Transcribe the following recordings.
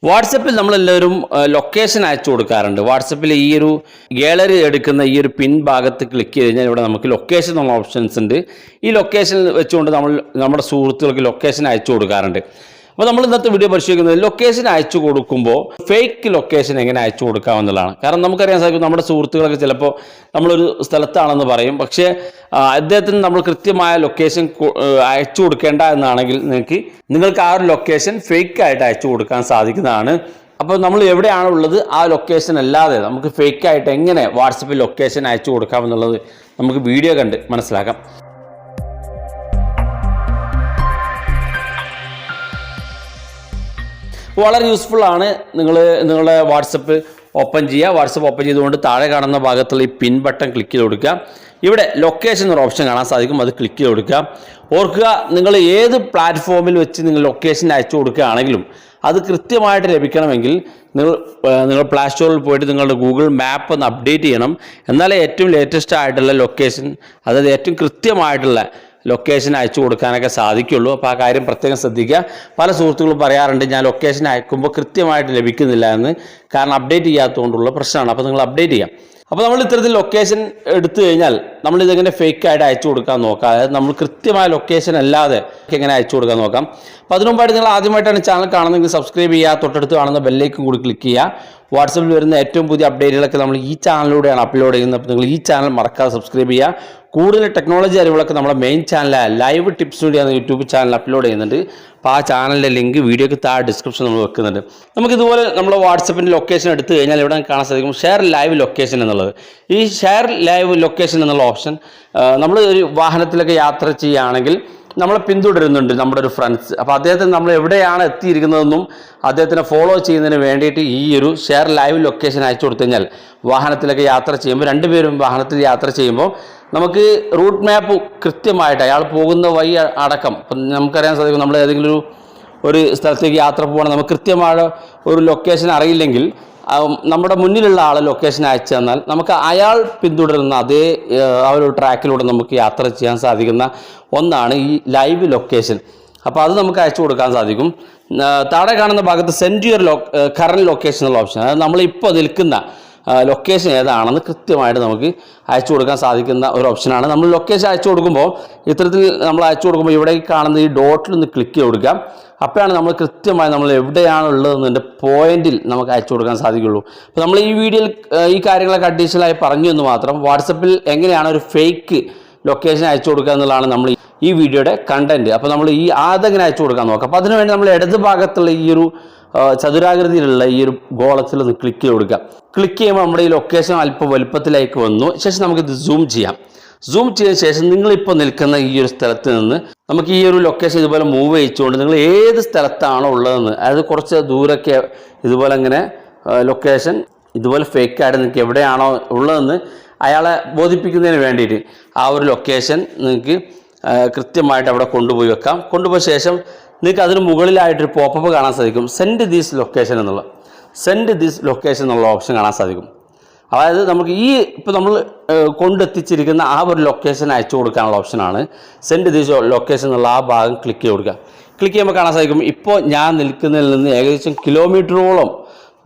വാട്സപ്പിൽ നമ്മളെല്ലാവരും ലൊക്കേഷൻ അയച്ചു കൊടുക്കാറുണ്ട്. വാട്സപ്പിൽ ഈ ഒരു ഗാലറി എടുക്കുന്ന ഈ ഒരു പിൻ ഭാഗത്ത് ക്ലിക്ക് ചെയ്ത് കഴിഞ്ഞാൽ ഇവിടെ നമുക്ക് ലൊക്കേഷൻ എന്നുള്ള ഓപ്ഷൻസ് ഉണ്ട്. ഈ ലൊക്കേഷൻ വെച്ചുകൊണ്ട് നമ്മുടെ സുഹൃത്തുക്കൾക്ക് ലൊക്കേഷൻ അയച്ചു കൊടുക്കാറുണ്ട്. അപ്പോൾ നമ്മൾ ഇന്നത്തെ വീഡിയോ പരിശോധിക്കുന്നത് ലൊക്കേഷൻ അയച്ചു കൊടുക്കുമ്പോൾ ഫേക്ക് ലൊക്കേഷൻ എങ്ങനെ അയച്ചു കൊടുക്കാമെന്നുള്ളതാണ്. കാരണം നമുക്കറിയാൻ സാധിക്കും, നമ്മുടെ സുഹൃത്തുക്കളൊക്കെ ചിലപ്പോൾ നമ്മളൊരു സ്ഥലത്താണെന്ന് പറയും, പക്ഷേ അദ്ദേഹത്തിന് നമ്മൾ കൃത്യമായ ലൊക്കേഷൻ അയച്ചു കൊടുക്കേണ്ട എന്നാണെങ്കിൽ നിങ്ങൾക്ക് ആ ഒരു ലൊക്കേഷൻ ഫേക്കായിട്ട് അയച്ചു കൊടുക്കാൻ സാധിക്കുന്നതാണ്. അപ്പോൾ നമ്മൾ എവിടെയാണ് ഉള്ളത് ആ ലൊക്കേഷൻ അല്ലാതെ നമുക്ക് ഫേക്കായിട്ട് എങ്ങനെ വാട്സപ്പിൽ ലൊക്കേഷൻ അയച്ചു കൊടുക്കാമെന്നുള്ളത് നമുക്ക് വീഡിയോ കണ്ട് മനസ്സിലാക്കാം. വളരെ യൂസ്ഫുൾ ആണ്. നിങ്ങളുടെ വാട്സപ്പ് ഓപ്പൺ ചെയ്യുക. വാട്സപ്പ് ഓപ്പൺ ചെയ്തുകൊണ്ട് താഴെ കാണുന്ന ഭാഗത്തുള്ള ഈ പിൻ ബട്ടൺ ക്ലിക്ക് ചെയ്ത് കൊടുക്കുക. ഇവിടെ ലൊക്കേഷൻ എന്നൊരു ഓപ്ഷൻ കാണാൻ സാധിക്കും, അത് ക്ലിക്ക് ചെയ്ത് കൊടുക്കുക. ഓർക്കുക, നിങ്ങൾ ഏത് പ്ലാറ്റ്ഫോമിൽ വെച്ച് നിങ്ങൾ ലൊക്കേഷൻ അയച്ചു കൊടുക്കുകയാണെങ്കിലും അത് കൃത്യമായിട്ട് ലഭിക്കണമെങ്കിൽ നിങ്ങൾ പ്ലേ സ്റ്റോറിൽ പോയിട്ട് നിങ്ങളുടെ ഗൂഗിൾ മാപ്പ് ഒന്ന് അപ്ഡേറ്റ് ചെയ്യണം. എന്നാലേ ഏറ്റവും ലേറ്റസ്റ്റ് ആയിട്ടുള്ള ലൊക്കേഷൻ, അതായത് ഏറ്റവും കൃത്യമായിട്ടുള്ള ലൊക്കേഷൻ അയച്ചു കൊടുക്കാനൊക്കെ സാധിക്കുള്ളൂ. അപ്പോൾ ആ കാര്യം പ്രത്യേകം ശ്രദ്ധിക്കുക. പല സുഹൃത്തുക്കളും പറയാറുണ്ട്, ഞാൻ ലൊക്കേഷൻ അയക്കുമ്പോൾ കൃത്യമായിട്ട് ലഭിക്കുന്നില്ല എന്ന്, കാരണം അപ്ഡേറ്റ് ചെയ്യാത്തതുകൊണ്ടുള്ള പ്രശ്നമാണ്. അപ്പോൾ നിങ്ങൾ അപ്ഡേറ്റ് ചെയ്യാം. അപ്പോൾ നമ്മൾ ഇത്തരത്തിൽ ലൊക്കേഷൻ എടുത്തു കഴിഞ്ഞാൽ നമ്മളിതെങ്ങനെ ഫേക്കായിട്ട് അയച്ചു കൊടുക്കാൻ നോക്കാം. അതായത് നമ്മൾ കൃത്യമായ ലൊക്കേഷൻ അല്ലാതെ എങ്ങനെ അയച്ചു കൊടുക്കാൻ നോക്കാം. അപ്പോൾ അതിനു മുമ്പായിട്ട് നിങ്ങൾ ആദ്യമായിട്ടാണ് ചാനൽ കാണുന്നതെങ്കിൽ സബ്സ്ക്രൈബ് ചെയ്യുക, തൊട്ടടുത്ത് കാണുന്ന ബെല്ലേക്കും കൂടി ക്ലിക്ക് ചെയ്യുക. വാട്സപ്പിൽ വരുന്ന ഏറ്റവും പുതിയ അപ്ഡേറ്റുകളൊക്കെ നമ്മൾ ഈ ചാനലിലൂടെയാണ് അപ്ലോഡ് ചെയ്യുന്നത്. അപ്പോൾ നിങ്ങൾ ഈ ചാനൽ മറക്കാതെ സബ്സ്ക്രൈബ് ചെയ്യുക. കൂടുതൽ ടെക്നോളജി അറിവുകളൊക്കെ നമ്മുടെ മെയിൻ ചാനലായ ലൈവ് ടിപ്സ് വീഡിയോ എന്ന യൂട്യൂബ് ചാനൽ അപ്ലോഡ് ചെയ്യുന്നുണ്ട്. അപ്പോൾ ആ ചാനലിൻ്റെ ലിങ്ക് വീഡിയോക്ക് താഴെ ഡിസ്ക്രിപ്ഷൻ നമ്മൾ വെക്കുന്നുണ്ട്. നമുക്കിതുപോലെ നമ്മൾ വാട്സപ്പിൻ്റെ ലൊക്കേഷൻ എടുത്തു കഴിഞ്ഞാൽ ഇവിടെ കാണാൻ സാധിക്കും ഷെയർ ലൈവ് ലൊക്കേഷൻ എന്നുള്ളത്. ഈ ഷെയർ ലൈവ് ലൊക്കേഷൻ എന്നുള്ള ഓപ്ഷൻ നമ്മൾ ഒരു വാഹനത്തിലൊക്കെ യാത്ര ചെയ്യുകയാണെങ്കിൽ നമ്മളെ പിന്തുടരുന്നുണ്ട് നമ്മുടെ ഒരു ഫ്രണ്ട്സ്. അപ്പോൾ അദ്ദേഹത്തിന് നമ്മൾ എവിടെയാണ് എത്തിയിരിക്കുന്നതെന്നും അദ്ദേഹത്തിനെ ഫോളോ ചെയ്യുന്നതിന് വേണ്ടിയിട്ട് ഈ ഒരു ഷെയർ ലൈവ് ലൊക്കേഷൻ അയച്ചു കൊടുത്തു കഴിഞ്ഞാൽ വാഹനത്തിലൊക്കെ യാത്ര ചെയ്യുമ്പോൾ രണ്ടുപേരും വാഹനത്തിൽ യാത്ര ചെയ്യുമ്പോൾ നമുക്ക് റൂട്ട് മാപ്പ് കൃത്യമായിട്ട് അയാൾ പോകുന്ന വഴി അടക്കം നമുക്കറിയാൻ സാധിക്കും. നമ്മൾ ഏതെങ്കിലും ഒരു സ്ഥലത്തേക്ക് യാത്ര പോകണം, നമുക്ക് കൃത്യമായ ഒരു ലൊക്കേഷൻ അറിയില്ലെങ്കിൽ നമ്മുടെ മുന്നിലുള്ള ആൾ ലൊക്കേഷൻ അയച്ചു തന്നാൽ നമുക്ക് അയാൾ പിന്തുടരുന്ന അതേ ആ ഒരു ട്രാക്കിലൂടെ നമുക്ക് യാത്ര ചെയ്യാൻ സാധിക്കുന്ന ഒന്നാണ് ഈ ലൈവ് ലൊക്കേഷൻ. അപ്പോൾ അത് നമുക്ക് അയച്ചു കൊടുക്കാൻ സാധിക്കും. താഴെ കാണുന്ന ഭാഗത്ത് സെൻഡ് യുവർ കറന്റ് ലൊക്കേഷൻ എന്നുള്ള ഓപ്ഷൻ, അതായത് നമ്മളിപ്പോൾ നിൽക്കുന്ന ലൊക്കേഷൻ ഏതാണെന്ന് കൃത്യമായിട്ട് നമുക്ക് അയച്ചു കൊടുക്കാൻ സാധിക്കുന്ന ഒരു ഓപ്ഷനാണ്. നമ്മൾ ലൊക്കേഷൻ അയച്ചു കൊടുക്കുമ്പോൾ ഇത്തരത്തിൽ നമ്മൾ അയച്ചു കൊടുക്കുമ്പോൾ ഇവിടെ കാണുന്ന ഈ ഡോട്ടിലൊന്ന് ക്ലിക്ക് ചെയ്ത് കൊടുക്കാം. അപ്പോഴാണ് നമ്മൾ കൃത്യമായി നമ്മൾ എവിടെയാണ് ഉള്ളതെന്നതിൻ്റെ പോയിന്റിൽ നമുക്ക് അയച്ചു കൊടുക്കാൻ സാധിക്കുള്ളൂ. അപ്പോൾ നമ്മൾ ഈ വീഡിയോയിൽ ഈ കാര്യങ്ങളൊക്കെ അഡീഷണലായി പറഞ്ഞു എന്ന് മാത്രം. വാട്സപ്പിൽ എങ്ങനെയാണ് ഒരു ഫേക്ക് ലൊക്കേഷൻ അയച്ചു കൊടുക്കുക എന്നുള്ളതാണ് നമ്മൾ ഈ വീഡിയോയുടെ കണ്ടന്റ്. അപ്പോൾ നമ്മൾ അതെങ്ങനെ അയച്ചു കൊടുക്കാൻ നോക്കാം. അപ്പോൾ അതിനുവേണ്ടി നമ്മൾ ഇടത് ഭാഗത്തുള്ള ഈ ഒരു ചതുരാകൃതിയിലുള്ള ഈ ഒരു ഗോളത്തിൽ ഒന്ന് ക്ലിക്ക് ചെയ്ത് കൊടുക്കുക. ക്ലിക്ക് ചെയ്യുമ്പോൾ നമ്മുടെ ഈ ലൊക്കേഷൻ അല്പം വലുപ്പത്തിലേക്ക് വന്നു. ശേഷം നമുക്കിത് സൂം ചെയ്യാം. സൂം ചെയ്ത ശേഷം നിങ്ങളിപ്പോൾ നിൽക്കുന്ന ഈ ഒരു സ്ഥലത്ത് നിന്ന് നമുക്ക് ഈ ഒരു ലൊക്കേഷൻ ഇതുപോലെ മൂവ് ചെയ്യിച്ചുകൊണ്ട് നിങ്ങൾ ഏത് സ്ഥലത്താണോ ഉള്ളതെന്ന്, അതായത് കുറച്ച് ദൂരമൊക്കെ ഇതുപോലെ ഇങ്ങനെ ലൊക്കേഷൻ ഇതുപോലെ ഫേക്കായിട്ട് നിങ്ങൾക്ക് എവിടെയാണോ ഉള്ളതെന്ന് അയാളെ ബോധിപ്പിക്കുന്നതിന് വേണ്ടിയിട്ട് ആ ഒരു ലൊക്കേഷൻ നിങ്ങൾക്ക് കൃത്യമായിട്ട് അവിടെ കൊണ്ടുപോയി വെക്കാം. കൊണ്ടുപോയ ശേഷം നിങ്ങൾക്ക് അതിന് മുകളിലായിട്ടൊരു പോപ്പപ്പ് കാണാൻ സാധിക്കും, സെൻഡ് ദിസ് ലൊക്കേഷൻ എന്നുള്ള ഓപ്ഷൻ കാണാൻ സാധിക്കും. അതായത് നമുക്ക് ഇപ്പോൾ നമ്മൾ കൊണ്ടെത്തിച്ചിരിക്കുന്ന ആ ഒരു ലൊക്കേഷൻ അയച്ചു കൊടുക്കാനുള്ള ഓപ്ഷനാണ് സെൻഡ് ദിസ് ലൊക്കേഷൻ എന്നുള്ള ആ ഭാഗം ക്ലിക്ക് ചെയ്ത് കൊടുക്കുക. ക്ലിക്ക് ചെയ്യുമ്പോൾ കാണാൻ സാധിക്കും ഇപ്പോൾ ഞാൻ നിൽക്കുന്നതിൽ നിന്ന് ഏകദേശം കിലോമീറ്ററോളം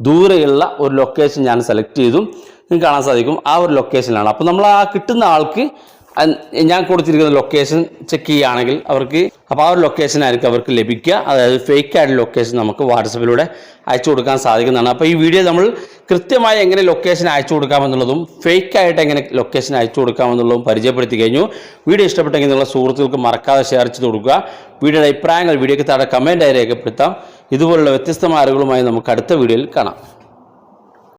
ദൂരെയുള്ള ഒരു ലൊക്കേഷൻ ഞാൻ സെലക്ട് ചെയ്തു. നിങ്ങൾക്ക് കാണാൻ സാധിക്കും ആ ഒരു ലൊക്കേഷനിലാണ്. അപ്പോൾ നമ്മൾ ആ കിട്ടുന്ന ആൾക്ക് ഞാൻ കൊടുത്തിരിക്കുന്ന ലൊക്കേഷൻ ചെക്ക് ചെയ്യുകയാണെങ്കിൽ അപ്പോൾ ആ ഒരു ലൊക്കേഷൻ ആയിരിക്കും അവർക്ക് ലഭിക്കുക. അതായത് ഫേക്കായിട്ടുള്ള ലൊക്കേഷൻ നമുക്ക് വാട്സപ്പിലൂടെ അയച്ചു കൊടുക്കാൻ സാധിക്കുന്നതാണ്. അപ്പോൾ ഈ വീഡിയോ നമ്മൾ കൃത്യമായി എങ്ങനെ ലൊക്കേഷൻ അയച്ചു കൊടുക്കാമെന്നുള്ളതും ഫേക്കായിട്ട് എങ്ങനെ ലൊക്കേഷൻ അയച്ചു കൊടുക്കാമെന്നുള്ളതും പരിചയപ്പെടുത്തി കഴിഞ്ഞു. വീഡിയോ ഇഷ്ടപ്പെട്ടെങ്കിൽ നിങ്ങളുടെ സുഹൃത്തുക്കൾക്ക് മറക്കാതെ ഷെയർ ചെയ്ത് കൊടുക്കുക. വീഡിയോയുടെ അഭിപ്രായങ്ങൾ വീഡിയോയ്ക്ക് താഴെ കമൻറ്റായി രേഖപ്പെടുത്താം. ഇതുപോലുള്ള വ്യത്യസ്തമായ അറിവുകളുമായി നമുക്ക് അടുത്ത വീഡിയോയിൽ കാണാം.